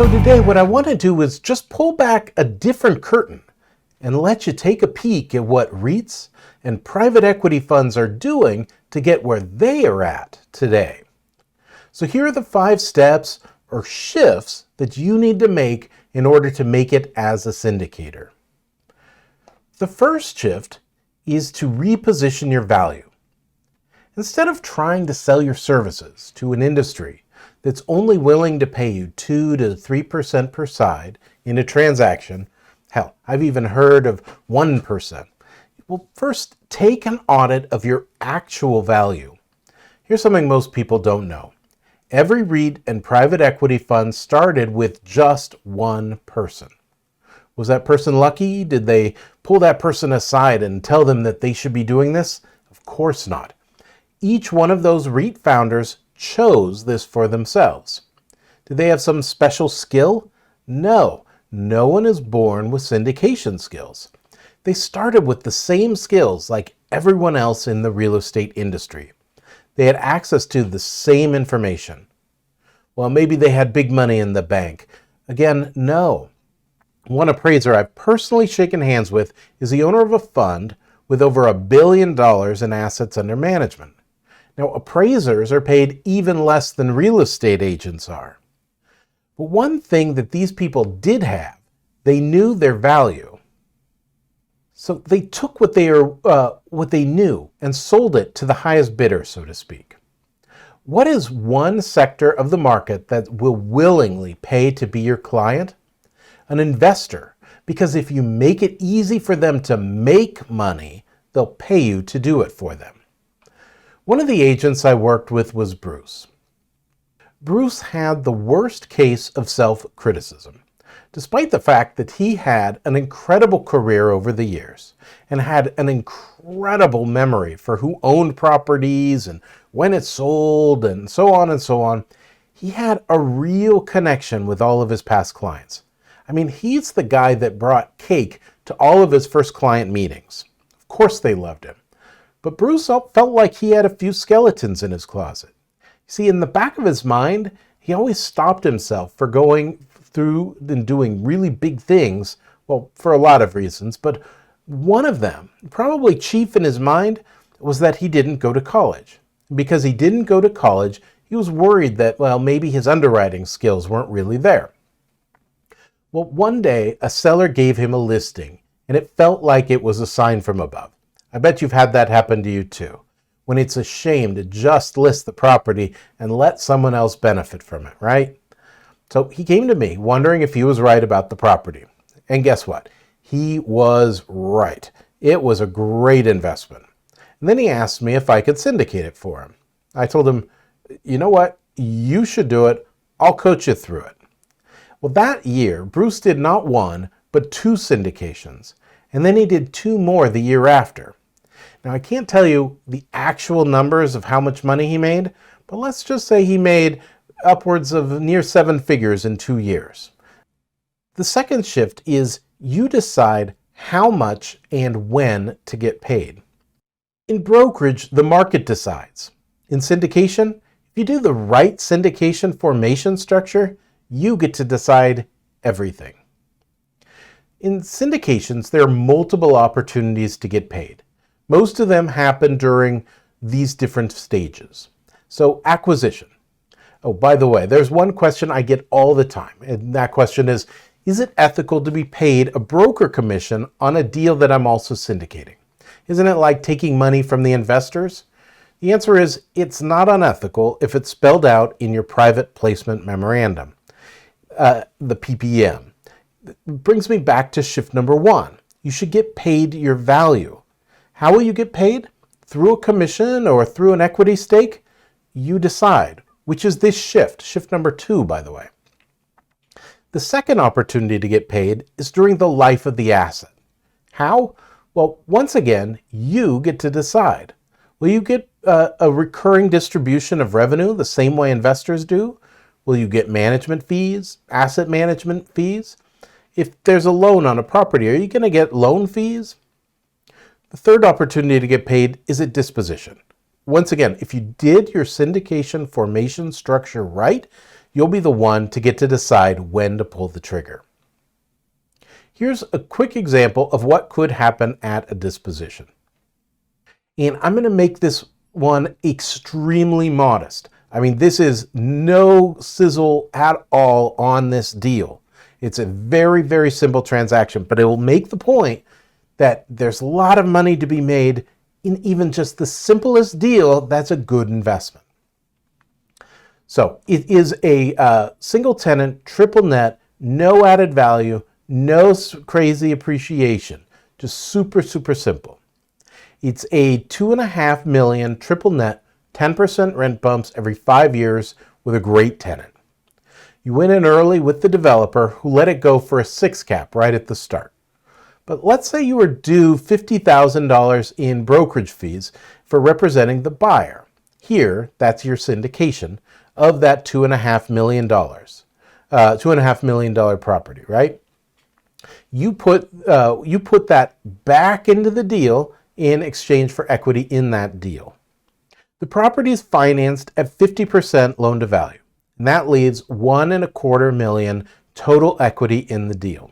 So today what I want to do is just pull back a different curtain and let you take a peek at what REITs and private equity funds are doing to get where they are at today. So here are the 5 steps or shifts that you need to make in order to make it as a syndicator. The first shift is to reposition your value. Instead of trying to sell your services to an industry that's only willing to pay you 2 to 3% per side in a transaction, hell, I've even heard of 1%. Well, first, take an audit of your actual value. Here's something most people don't know. Every REIT and private equity fund started with just one person. Was that person lucky? Did they pull that person aside and tell them that they should be doing this? Of course not. Each one of those REIT founders chose this for themselves. Did they have some special skill? No. No one is born with syndication skills. They started with the same skills like everyone else in the real estate industry. They had access to the same information. Well, maybe they had big money in the bank. Again, no. One appraiser I've personally shaken hands with is the owner of a fund with over $1 billion in assets under management. Now, appraisers are paid even less than real estate agents are. But one thing that these people did have, they knew their value. So they took what they knew and sold it to the highest bidder, so to speak. What is one sector of the market that will willingly pay to be your client? An investor, because if you make it easy for them to make money, they'll pay you to do it for them. One of the agents I worked with was Bruce. Bruce had the worst case of self-criticism, despite the fact that he had an incredible career over the years and had an incredible memory for who owned properties and when it sold and so on and so on. He had a real connection with all of his past clients. I mean, he's the guy that brought cake to all of his first client meetings. Of course they loved him. But Bruce felt like he had a few skeletons in his closet. See, in the back of his mind, he always stopped himself for going through and doing really big things, well, for a lot of reasons, but one of them, probably chief in his mind, was that he didn't go to college. Because he didn't go to college, he was worried that, well, maybe his underwriting skills weren't really there. Well, one day, a seller gave him a listing, and it felt like it was a sign from above. I bet you've had that happen to you too, when it's a shame to just list the property and let someone else benefit from it, right? So he came to me wondering if he was right about the property. And guess what? He was right. It was a great investment. And then he asked me if I could syndicate it for him. I told him, you know what? You should do it. I'll coach you through it. Well, that year, Bruce did not 1, but 2 syndications. And then he did 2 more the year after. Now, I can't tell you the actual numbers of how much money he made, but let's just say he made upwards of near 7 figures in 2 years. The second shift is you decide how much and when to get paid. In brokerage, the market decides. In syndication, if you do the right syndication formation structure, you get to decide everything. In syndications, there are multiple opportunities to get paid. Most of them happen during these different stages. So acquisition. Oh, by the way, there's one question I get all the time, and that question is it ethical to be paid a broker commission on a deal that I'm also syndicating? Isn't it like taking money from the investors? The answer is it's not unethical if it's spelled out in your private placement memorandum, the PPM. It brings me back to shift number 1. You should get paid your value. How will you get paid? Through a commission or through an equity stake? You decide, which is this shift number 2, by the way. The second opportunity to get paid is during the life of the asset. How? Well, once again, you get to decide. Will you get a recurring distribution of revenue the same way investors do? Will you get management fees, asset management fees? If there's a loan on a property, are you going to get loan fees? The third opportunity to get paid is at disposition. once again, if you did your syndication formation structure right, you'll be the one to get to decide when to pull the trigger. Here's a quick example of what could happen at a disposition. And I'm going to make this one extremely modest. I mean, this is no sizzle at all on this deal. It's a very, very simple transaction, but it will make the point that there's a lot of money to be made in even just the simplest deal. That's a good investment. So it is a single tenant, triple net, no added value, no crazy appreciation, just super, super simple. It's a $2.5 million triple net, 10% rent bumps every 5 years with a great tenant. You went in early with the developer who let it go for a 6 cap right at the start. But let's say you were due $50,000 in brokerage fees for representing the buyer. Here, that's your syndication of that $2.5 million, $2.5 million property, right? You put that back into the deal in exchange for equity in that deal. The property is financed at 50% loan to value, and that leaves $1.25 million total equity in the deal.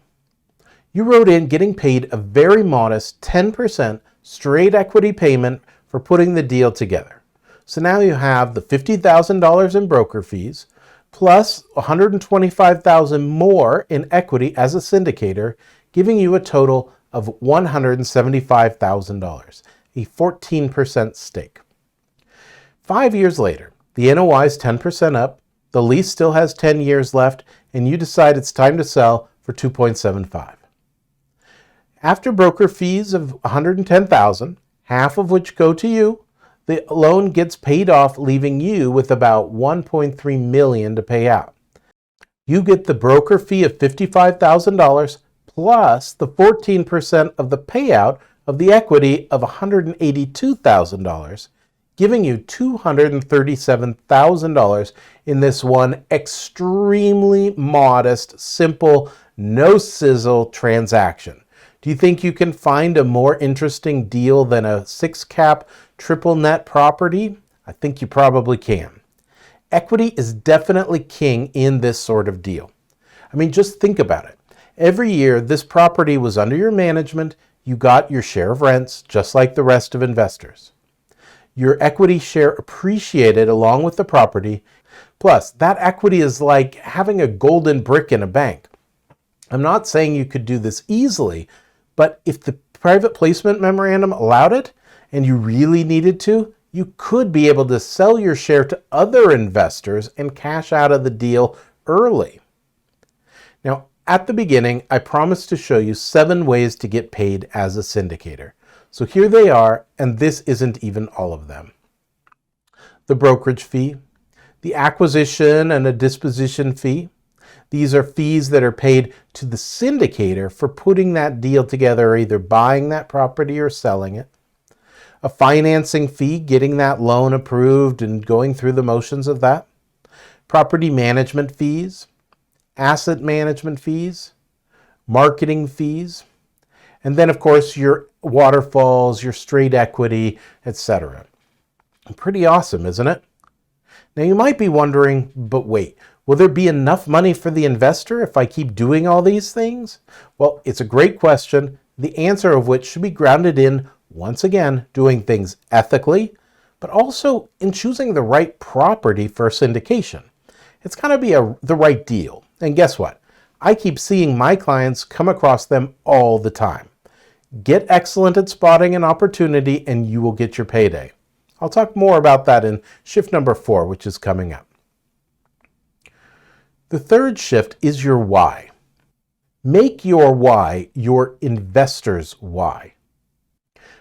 You wrote in getting paid a very modest 10% straight equity payment for putting the deal together. So now you have the $50,000 in broker fees plus $125,000 more in equity as a syndicator, giving you a total of $175,000, a 14% stake. 5 years later, the NOI is 10% up, the lease still has 10 years left, and you decide it's time to sell for $2.75. After broker fees of $110,000, half of which go to you, the loan gets paid off, leaving you with about $1.3 million to pay out. You get the broker fee of $55,000 plus the 14% of the payout of the equity of $182,000, giving you $237,000 in this one extremely modest, simple, no sizzle transaction. Do you think you can find a more interesting deal than a 6 cap triple net property? I think you probably can. Equity is definitely king in this sort of deal. I mean, just think about it. Every year this property was under your management, you got your share of rents just like the rest of investors. Your equity share appreciated along with the property. Plus, that equity is like having a golden brick in a bank. I'm not saying you could do this easily, but if the private placement memorandum allowed it and you really needed to, you could be able to sell your share to other investors and cash out of the deal early. Now, at the beginning, I promised to show you 7 ways to get paid as a syndicator. So here they are, and this isn't even all of them. The brokerage fee, the acquisition and a disposition fee. These are fees that are paid to the syndicator for putting that deal together, either buying that property or selling it. A financing fee, getting that loan approved and going through the motions of that. Property management fees, asset management fees, marketing fees, and then of course your waterfalls, your straight equity, etc. Pretty awesome, isn't it? Now you might be wondering, but wait, will there be enough money for the investor if I keep doing all these things? Well, it's a great question, the answer of which should be grounded in, once again, doing things ethically, but also in choosing the right property for syndication. It's got to be the right deal. And guess what? I keep seeing my clients come across them all the time. Get excellent at spotting an opportunity and you will get your payday. I'll talk more about that in shift number 4, which is coming up. The third shift is your why. Make your why your investor's why.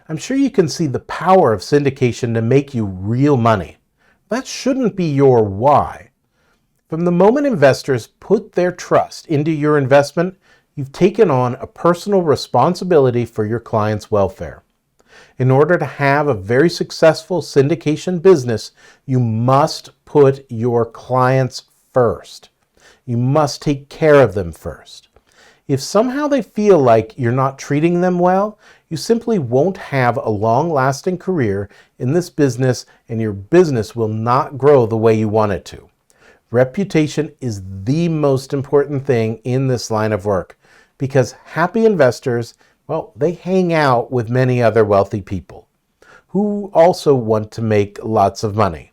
I'm sure you can see the power of syndication to make you real money. That shouldn't be your why. From the moment investors put their trust into your investment, you've taken on a personal responsibility for your client's welfare. In order to have a very successful syndication business, you must put your clients first. You must take care of them first. If somehow they feel like you're not treating them well, You simply won't have a long-lasting career in this business, and your business will not grow the way you want it to. Reputation is the most important thing in this line of work because happy investors, well, they hang out with many other wealthy people who also want to make lots of money.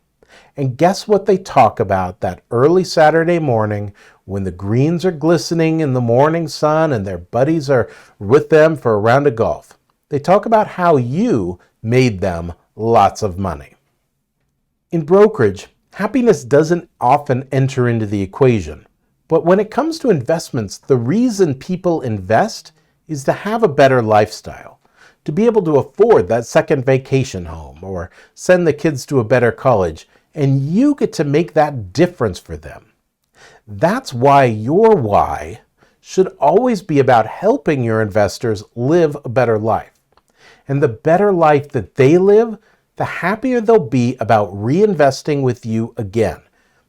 And guess what they talk about that early Saturday morning when the greens are glistening in the morning sun and their buddies are with them for a round of golf? They talk about how you made them lots of money. In brokerage, happiness doesn't often enter into the equation. But when it comes to investments, the reason people invest is to have a better lifestyle, to be able to afford that second vacation home or send the kids to a better college, and you get to make that difference for them. That's why your why should always be about helping your investors live a better life. And the better life that they live, the happier they'll be about reinvesting with you again,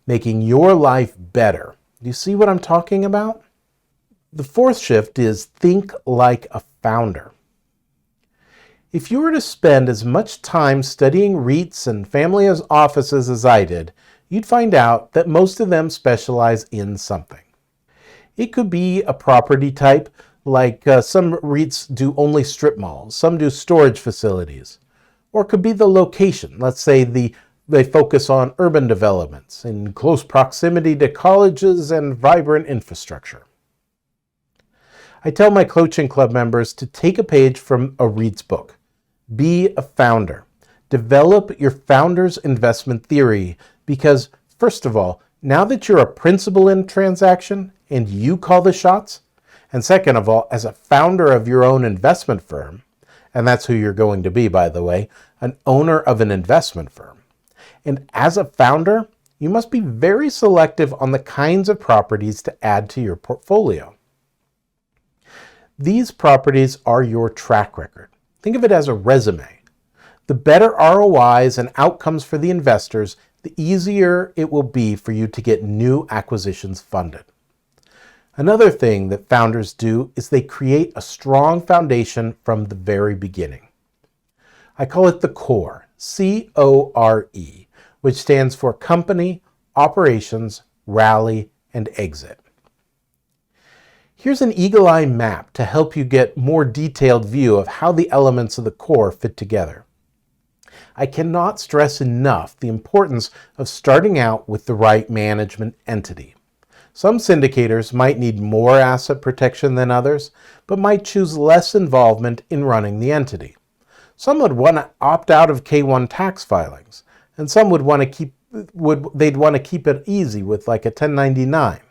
making your life better. Do you see what I'm talking about? The fourth shift is think like a founder. If you were to spend as much time studying REITs and family offices as I did, you'd find out that most of them specialize in something. It could be a property type, like some REITs do only strip malls, some do storage facilities. Or it could be the location. Let's say they focus on urban developments in close proximity to colleges and vibrant infrastructure. I tell my coaching club members to take a page from a REIT's book. Be a founder. Develop your founder's investment theory because, first of all, now that you're a principal in a transaction and you call the shots, and second of all, as a founder of your own investment firm, and that's who you're going to be, by the way, an owner of an investment firm. And as a founder, you must be very selective on the kinds of properties to add to your portfolio. These properties are your track record. Think of it as a resume. The better ROIs and outcomes for the investors, the easier it will be for you to get new acquisitions funded. Another thing that founders do is they create a strong foundation from the very beginning. I call it the C.O.R.E, C-O.R.E, which stands for Company, Operations, Rally, and Exit. Here's an eagle-eye map to help you get more detailed view of how the elements of the core fit together. I cannot stress enough the importance of starting out with the right management entity. Some syndicators might need more asset protection than others, but might choose less involvement in running the entity. Some would want to opt out of K-1 tax filings, and some would want to keep it easy with like a 1099.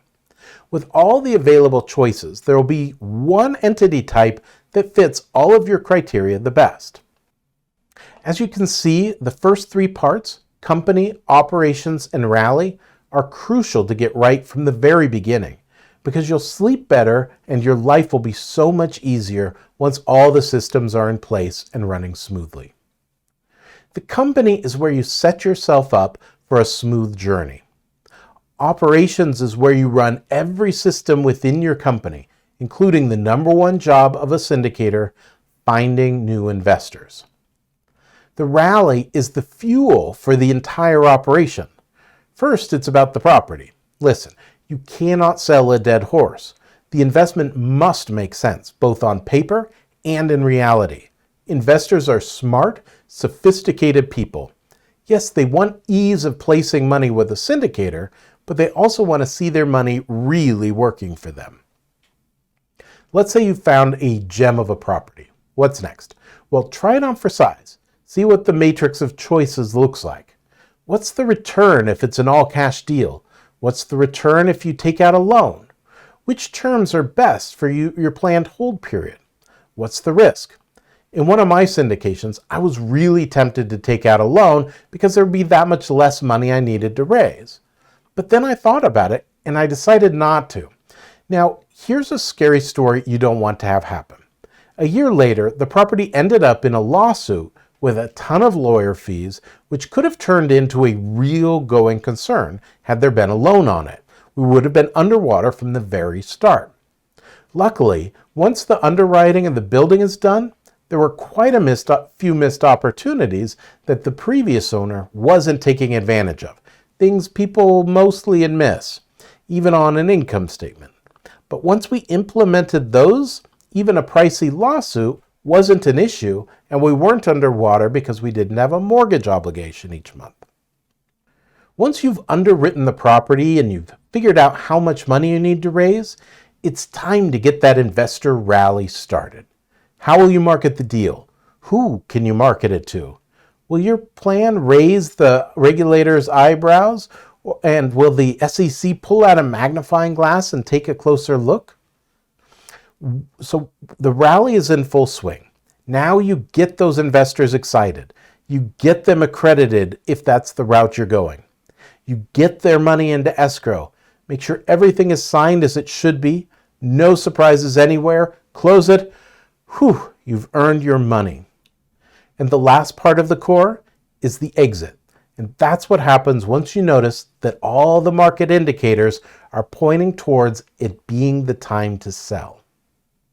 With all the available choices, there will be one entity type that fits all of your criteria the best. As you can see, the first three parts, company, operations, and rally, are crucial to get right from the very beginning because you'll sleep better and your life will be so much easier once all the systems are in place and running smoothly. The company is where you set yourself up for a smooth journey. Operations is where you run every system within your company, including the number one job of a syndicator, finding new investors. The rally is the fuel for the entire operation. First, it's about the property. Listen, you cannot sell a dead horse. The investment must make sense, both on paper and in reality. Investors are smart, sophisticated people. Yes, they want ease of placing money with a syndicator, but they also want to see their money really working for them. Let's say you found a gem of a property. What's next? Well, try it on for size. See what the matrix of choices looks like. What's the return if it's an all-cash deal? What's the return if you take out a loan? Which terms are best for your planned hold period? What's the risk? In one of my syndications, I was really tempted to take out a loan because there would be that much less money I needed to raise. But then I thought about it and I decided not to. Now, here's a scary story you don't want to have happen. A year later, the property ended up in a lawsuit with a ton of lawyer fees, which could have turned into a real going concern had there been a loan on it. We would have been underwater from the very start. Luckily, once the underwriting and the building is done, There were quite a few missed opportunities that the previous owner wasn't taking advantage of, things people mostly miss, even on an income statement. But once we implemented those, even a pricey lawsuit wasn't an issue, and we weren't underwater because we didn't have a mortgage obligation each month. Once you've underwritten the property and you've figured out how much money you need to raise, it's time to get that investor rally started. How will you market the deal? Who can you market it to? Will your plan raise the regulators' eyebrows? And will the SEC pull out a magnifying glass and take a closer look? So the rally is in full swing. Now you get those investors excited. You get them accredited if that's the route you're going. You get their money into escrow. Make sure everything is signed as it should be. No surprises anywhere. Close it. Whew, you've earned your money. And the last part of the core is the exit. And that's what happens once you notice that all the market indicators are pointing towards it being the time to sell.